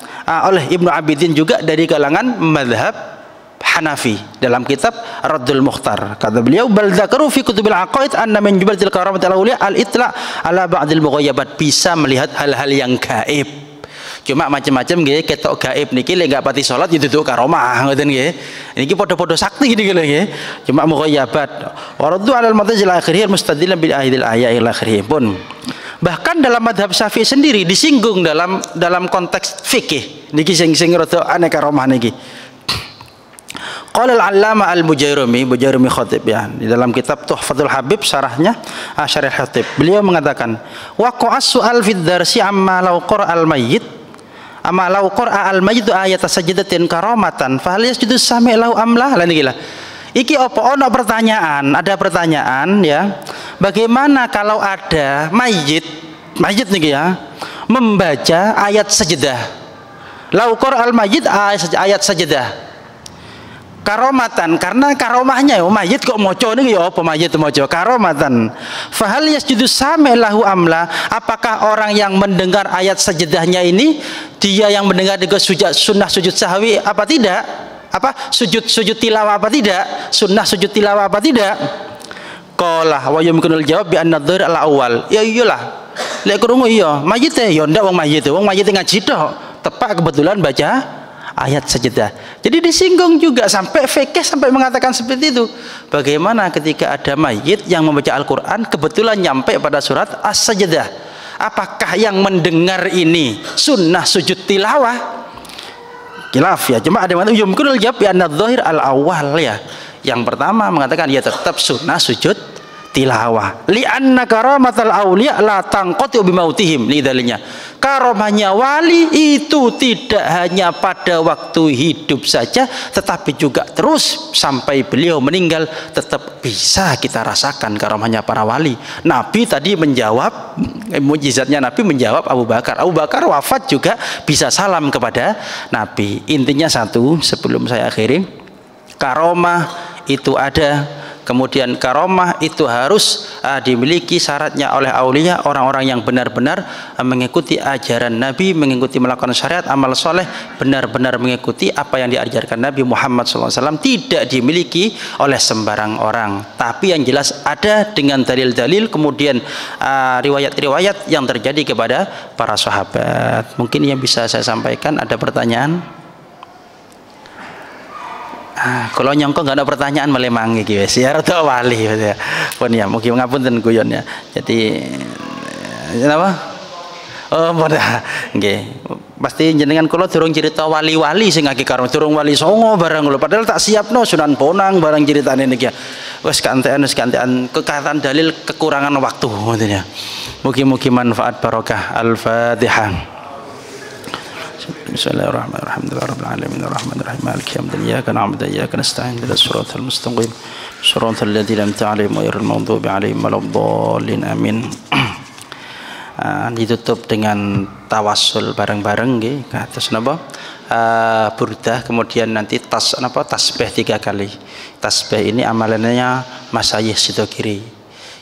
oleh Ibnu Abidin juga dari kalangan mazhab Hanafi dalam kitab Raddul Mukhtar. Kata beliau, bal dzakaru fi kutubil aqaid anna min jumlatil karamat al-awliya al-itla' ala ba'dil mughayyabat, bisa melihat hal-hal yang gaib. Cuma macam-macam nggih, ketok gaib niki lek enggak pati salat ya duduk karomah ngoten nggih. Niki padha-padha sakti niki lho nggih. Cuma mughayyabat. Waraddu 'alal madhhab al-akhiriyah mustadillan bil ahadil ayat al-akhiriyah pun. Bahkan dalam madhab Syafi'i sendiri disinggung dalam konteks fikih. Niki sing rada aneh karomah niki. Qala al-Allamah Al-Bujairumi Khatib ya, di dalam kitab Tuhfatul Habib syarahnya Syarih Khatib, beliau mengatakan waqa'a su'al fid darsi amma law qara al-mayyit ayat sajdatin karamatan fa hal yasjudu sami' lahu amla. Lah niki lah. Iki apa ono pertanyaan, ada pertanyaan ya. Bagaimana kalau ada mayit niki ya, membaca ayat sajdah. Lau qara al-mayyit ayat sajdah. Karomatan, karena karomahnya ya mayit kok maca niki ya apa mayit maca karomatan. Fa hal yasjudu sami' lahu amla? Apakah orang yang mendengar ayat sajdahnya ini dia yang mendengar juga sunnah sujud sahwi apa tidak? Apa sujud tilawah apa tidak? Sunnah sujud tilawah apa tidak? Qala wa yumkinul jawab bi anna dhahir al awal. Ya iyalah. Lek krungu iya, mayit ya ndak wong mayit ngaji tok. Tepak kebetulan baca ayat sajdah. Jadi disinggung juga sampai fikih sampai mengatakan seperti itu. Bagaimana ketika ada mayit yang membaca Al-Qur'an kebetulan nyampe pada surat As-Sajdah? Apakah yang mendengar ini sunnah sujud tilawah? Khilaf ya, cuma ada yang mengatakan yumkinul jawab ya an-dhahir al-awwal ya. Yang pertama mengatakan ya tetap sunnah sujud tilawah. Li'anna karamatal auliya la tanqati bi mautihim, lidalinya. Karamahnya wali itu tidak hanya pada waktu hidup saja tetapi juga terus sampai beliau meninggal tetap bisa kita rasakan karamahnya para wali. Nabi tadi menjawab, mukjizatnya Nabi menjawab Abu Bakar. Abu Bakar wafat juga bisa salam kepada Nabi. Intinya satu sebelum saya akhiri, karomah itu ada. Kemudian karomah itu harus dimiliki syaratnya oleh aulia, orang-orang yang benar-benar mengikuti ajaran Nabi, mengikuti melakukan syariat amal soleh, benar-benar mengikuti apa yang diajarkan Nabi Muhammad SAW, tidak dimiliki oleh sembarang orang. Tapi yang jelas ada dengan dalil-dalil, kemudian riwayat-riwayat yang terjadi kepada para sahabat. Mungkin yang bisa saya sampaikan. Ada pertanyaan? Kalau nyongko nggak ada pertanyaan melemangi gitu ya, atau wali ya. Pun ya, mungkin ngapunten guyon ya. Jadi apa? Oh, mudah. Nggih. Pasti jenengan kula durung cerita wali-wali sing ngaki karo durung wali songo barang lho. Padahal tak siapno Sunan Bonang barang ceritane niki ya. Wis kantean kekatan dalil kekurangan waktu ngoten ya. Mugi-mugi manfaat barokah. Al-Fatihah. Bismillahirrahmanirrahim. Alhamdulillahirabbil alamin maliki yaumiddin iyyaka na'budu wa iyyaka nasta'in ihdinas siratal mustaqim siratal ladzina an'amta 'alaihim ghairil maghdubi 'alaihim waladdallin amin. Ditutup dengan tawassul bareng-bareng nggih kados napa burdah, kemudian nanti tasbih 3 kali. Tasbih ini amalannya Masyayikh Sidogiri,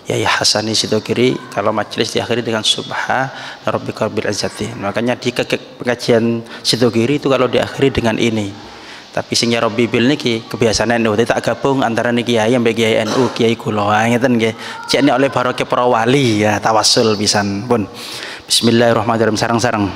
Yai Hasani Sidogiri, kalau majelis diakhiri dengan subhana rabbika rabbil izzati. Makanya di pengajian Sidogiri itu kalau diakhiri dengan ini. Tapi sing ya Rabbi bil niki kebiasaan NU tak gabung antara niki kiai ambek kiai NU, kiai kula ngeten nggih. Jekne oleh barokah para wali ya tawassul pisan pun. Bismillahirrahmanirrahim, sareng-sareng.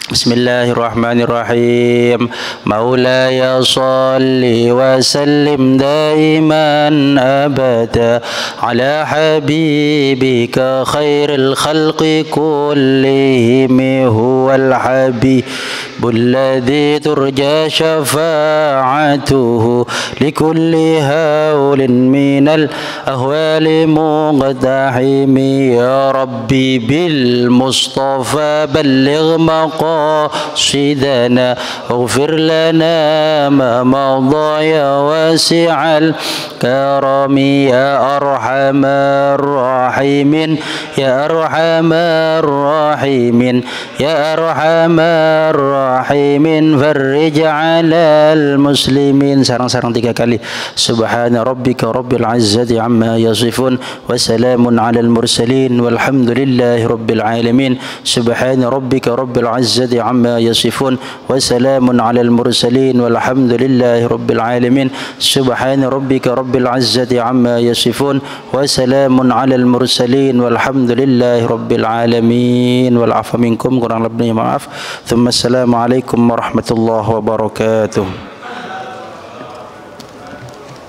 Bismillahirrahmanirrahim. Maulaya salli wa sallim daiman abada ala habibika khairil khalqi kullihim huwal habibul ladzi turja syafa'atuhu likulli haulin minal ahwali muqtahimi ya rabbi bil mustafa balligh مقاصدنا اغفر لنا ما مضى يا واسع الكرم يا أرحم الراحمين يا أرحم الراحمين يا أرحم الراحمين فرج على المسلمين. Sarang-sarang 3 kali. Subhana rabbika rabbil izzati amma yasifun wa salamun alal mursalin walhamdulillahi rabbil alamin. Subhana rabbika rabbil izzati amma yasifun wa salamun alal mursalin walhamdulillahi rabbil alamin. Subhana rabbika rabbil izzati amma yasifun wa salamun alal mursalin walhamdulillahi rabbil alamin. Wal afa minkum, kurang lebihnya maaf. Thumma assalamu alaikum warahmatullahi wabarakatuh.